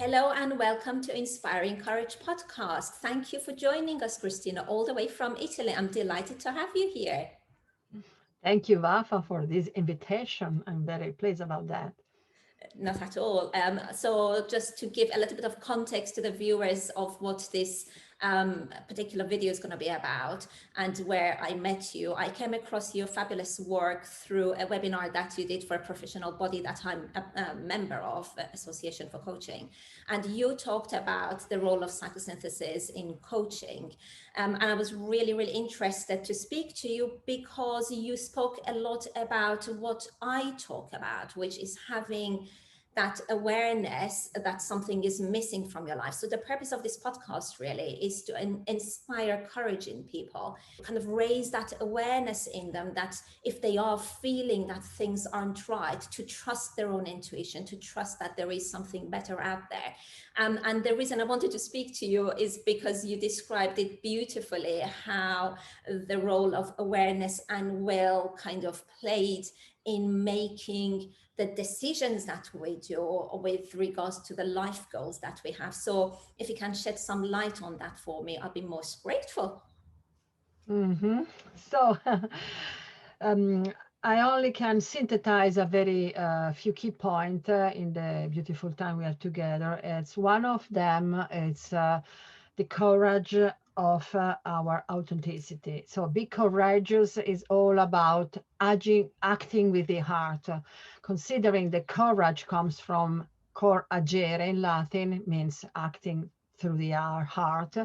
Hello and welcome to Inspiring Courage podcast. Thank you for joining us, Cristina, all the way from Italy. I'm delighted to have you here. Thank you, Vafa, for this invitation. I'm very pleased about that. Not at all. So just to give a little bit of context to the viewers of what this particular video is going to be about and where I met you, I came across your fabulous work through a webinar that you did for a professional body that I'm a member of, Association for Coaching. And you talked about the role of psychosynthesis in coaching. And I was really, really interested to speak to you because you spoke a lot about what I talk about, which is having that awareness that something is missing from your life. So the purpose of this podcast really is to inspire courage in people, kind of raise that awareness in them that if they are feeling that things aren't right, to trust their own intuition, to trust that there is something better out there. And the reason I wanted to speak to you is because you described it beautifully, how the role of awareness and will kind of played in making the decisions that we do with regards to the life goals that we have. So if you can shed some light on that for me, I'll be most grateful. hmm So, um, I only can synthesize a very few key points in the beautiful time we have together. It's one of them. It's the courage of our authenticity. So, be courageous is all about acting with the heart. Considering the courage comes from cor agere in Latin, means acting through the heart.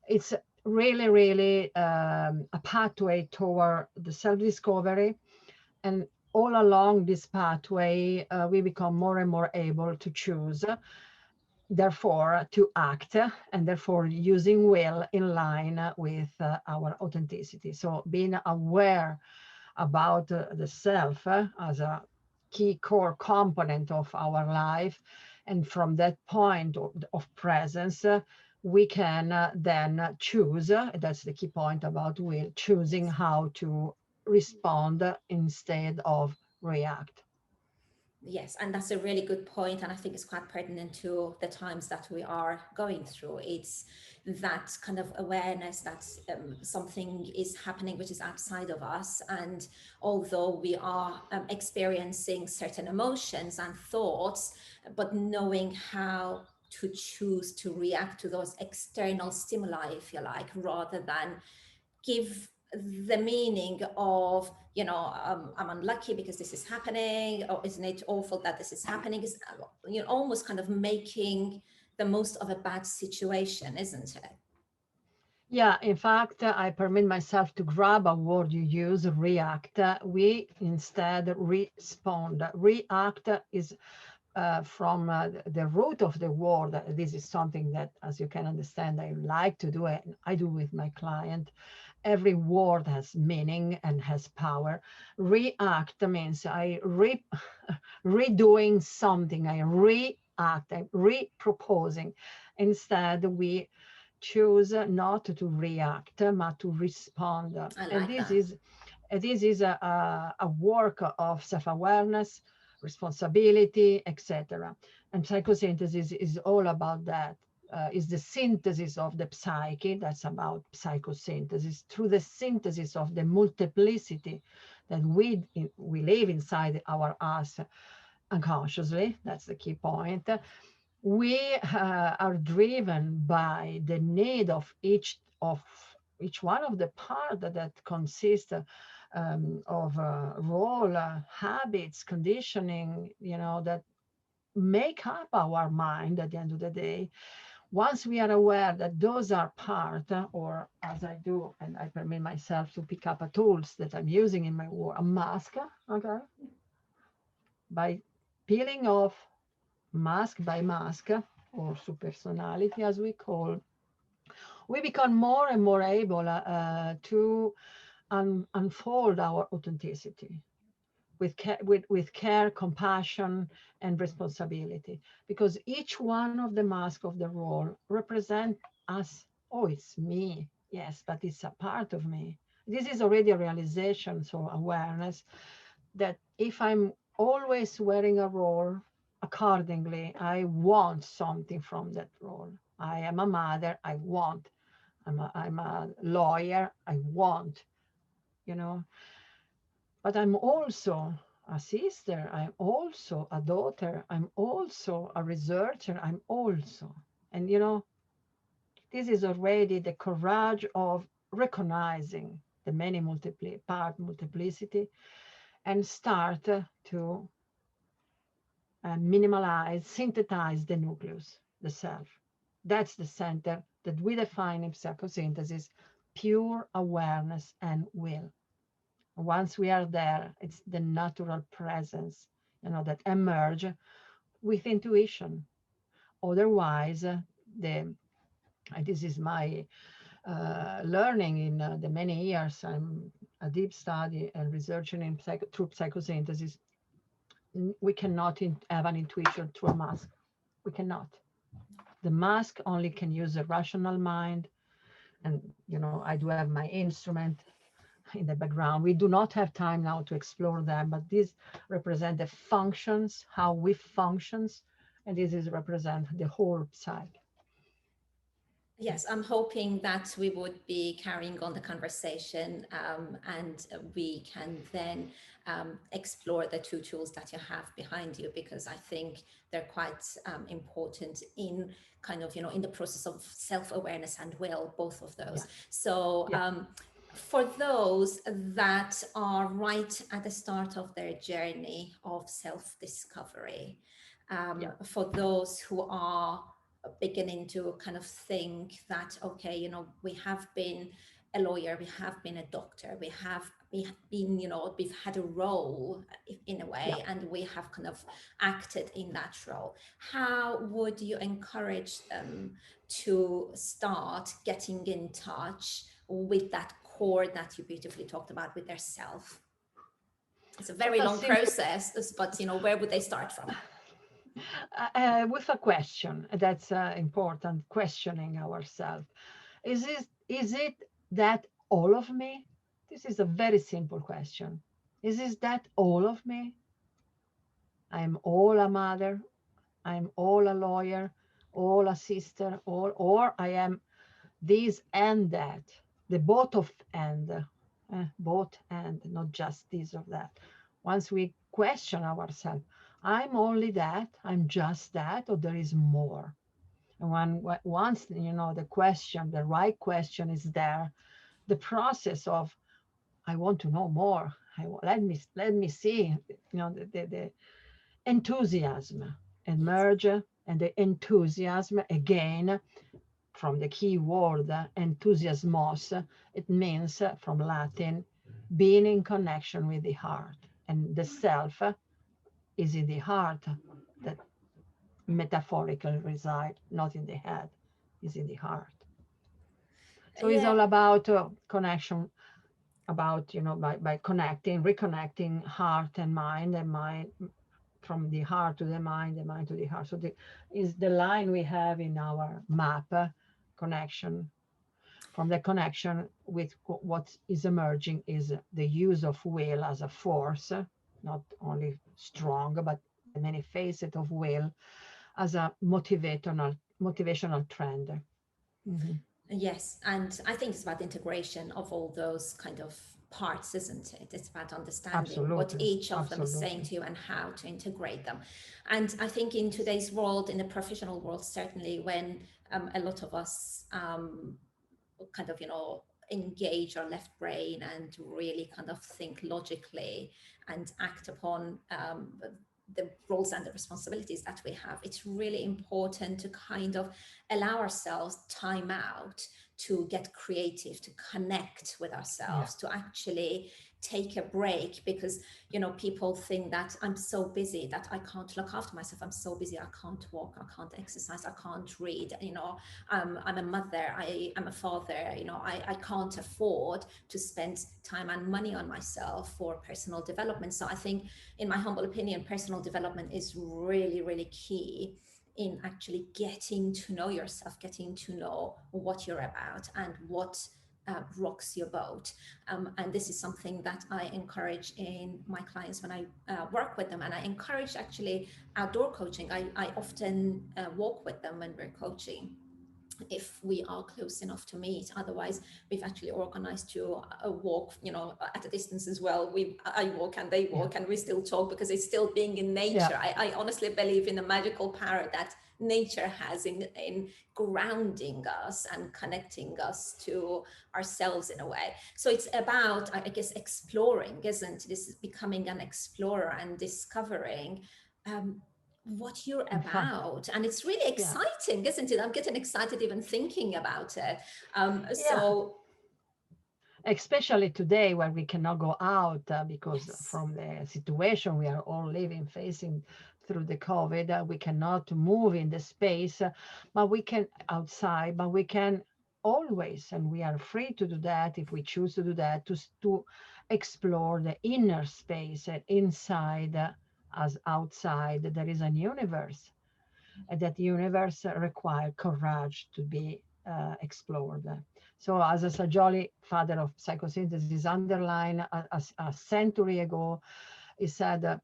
It's really, really a pathway toward the self-discovery. And all along this pathway, we become more and more able to choose, therefore to act, and therefore using will in line with our authenticity. So being aware about the self as a key core component of our life. And from that point of presence, we can then choose. That's the key point about will, choosing how to respond instead of react. Yes, and that's a really good point, and I think it's quite pertinent to the times that we are going through. It's that kind of awareness that something is happening which is outside of us, and although we are experiencing certain emotions and thoughts, but knowing how to choose to react to those external stimuli, if you like, rather than give the meaning of, I'm unlucky because this is happening, or isn't it awful that this is happening, is almost kind of making the most of a bad situation, isn't it? Yeah, in fact, I permit myself to grab a word you use, react. We instead respond. React is from the root of the word. This is something that, as you can understand, I like to do it. I do with my client. Every word has meaning and has power. React means redoing something. I react. I'm reproposing. Instead, we choose not to react, but to respond. I And like this that. is a work of self-awareness, responsibility, etc. And psychosynthesis is all about that. Is the synthesis of the psyche. That's about psychosynthesis through the synthesis of the multiplicity that we live inside our us unconsciously. That's the key point. We are driven by the need of each one of the part that consists of role, habits, conditioning, that make up our mind at the end of the day. Once we are aware that those are part, or as I do, and I permit myself to pick up a tools that I'm using in my work, a mask, okay, by peeling off mask by mask, or subpersonality as we call, we become more and more able to unfold our authenticity with care, compassion, and responsibility. Because each one of the masks of the role represent us. Oh, it's me. Yes, but it's a part of me. This is already a realization, so awareness that if I'm always wearing a role, accordingly. I want something from that role. I am a mother, I want. I'm a lawyer, I want, you know. But I'm also a sister, I'm also a daughter, I'm also a researcher, I'm also. And, this is already the courage of recognizing the many part multiplicity and start to minimalize, synthesize the nucleus, the self. That's the center that we define in psychosynthesis, pure awareness and will. Once we are there, it's the natural presence, that emerge with intuition. Otherwise, the this is my learning in the many years. I'm a deep study and researching in through psychosynthesis. We cannot have an intuition through a mask. We cannot. The mask only can use a rational mind. And, I do have my instrument in the background. We do not have time now to explore them, but these represent the functions, how we functions, and this is represent the whole psyche. Yes, I'm hoping that we would be carrying on the conversation and we can then explore the two tools that you have behind you, because I think they're quite important in kind of, in the process of self-awareness and will, both of those. Yeah. So for those that are right at the start of their journey of self-discovery, for those who are beginning to kind of think that, okay, we have been a lawyer, we have been a doctor, we have been, we've had a role in a way, and we have kind of acted in that role. How would you encourage them to start getting in touch with that core that you beautifully talked about, with their self? It's a very long process, but where would they start from? With a question that's important, questioning ourselves. Is it that all of me? This is a very simple question. Is that all of me? I'm all a mother, I'm all a lawyer, all a sister, or I am this and that, the both of both and, not just this or that. Once we question ourselves, I'm only that, I'm just that, or there is more. And once the question, the right question is there, the process of I want to know more. Let me see, the enthusiasm emerge, and the enthusiasm again from the key word enthusiasmos. It means from Latin being in connection with the heart, and the self is in the heart that metaphorically reside, not in the head, is in the heart. So it's all about connection, about by connecting, reconnecting heart and mind from the heart to the mind to the heart. So is the line we have in our map, connection. From the connection with what is emerging is the use of will as a force, not only strong, but the many facets of will as a motivational trend. Mm-hmm. Yes, and I think it's about integration of all those kind of parts, isn't it? It's about understanding what each of them is saying to you and how to integrate them. And I think in today's world, in the professional world, certainly when a lot of us kind of, engage our left brain and really kind of think logically and act upon the roles and the responsibilities that we have, it's really important to kind of allow ourselves time out to get creative, to connect with ourselves, to actually take a break, because people think that I'm so busy that I can't look after myself, I'm so busy I can't walk, I can't exercise, I can't read, I'm a mother, I'm a father, I can't afford to spend time and money on myself for personal development. So I think, in my humble opinion, personal development is really, really key in actually getting to know yourself, getting to know what you're about and what rocks your boat. And this is something that I encourage in my clients when I work with them. And I encourage actually outdoor coaching. I often walk with them when we're coaching, if we are close enough to meet. Otherwise, we've actually organized to a walk, at a distance as well. I walk and they Yeah. walk, and we still talk, because it's still being in nature. Yeah. I honestly believe in the magical power that nature has in grounding us and connecting us to ourselves in a way. So it's about, I guess, exploring, isn't it? This is becoming an explorer and discovering what you're In fact, about. And it's really yeah. exciting, isn't it? I'm getting excited even thinking about it. Yeah. So Especially today when we cannot go out because yes, from the situation we are all living, facing through the COVID, we cannot move in the space, but we can outside, but we can always, and we are free to do that if we choose to do that, to explore the inner space, and inside as outside there is an universe, and that universe require courage to be explored. So as a Sajoli, father of psychosynthesis, underlined a century ago, he said,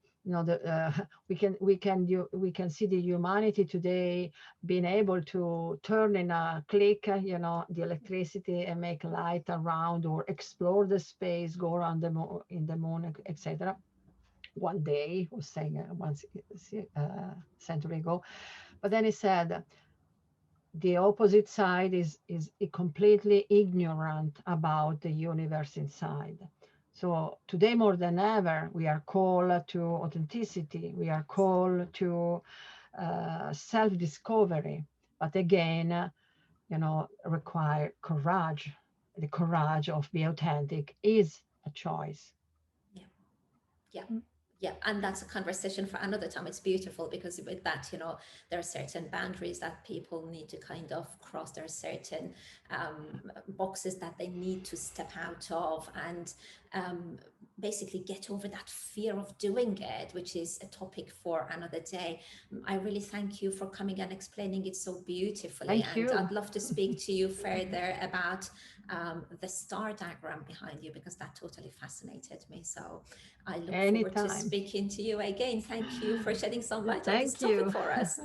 we can see the humanity today being able to turn in a click, the electricity and make light around, or explore the space, go around the moon, in the moon, etc. One day, he was saying once century ago, but then he said, the opposite side is completely ignorant about the universe inside. So today more than ever, we are called to authenticity. We are called to self-discovery. But again, require courage. The courage of be authentic is a choice. yeah, yeah. Yeah, and that's a conversation for another time. It's beautiful because with that, there are certain boundaries that people need to kind of cross. There are certain boxes that they need to step out of, and basically get over that fear of doing it, which is a topic for another day. I really thank you for coming and explaining it so beautifully. Thank And I'd you. love to speak to you further about the star diagram behind you, because that totally fascinated me. So I look forward to Anytime. speaking to you again. Thank you for shedding some light on this Thank topic you. for us.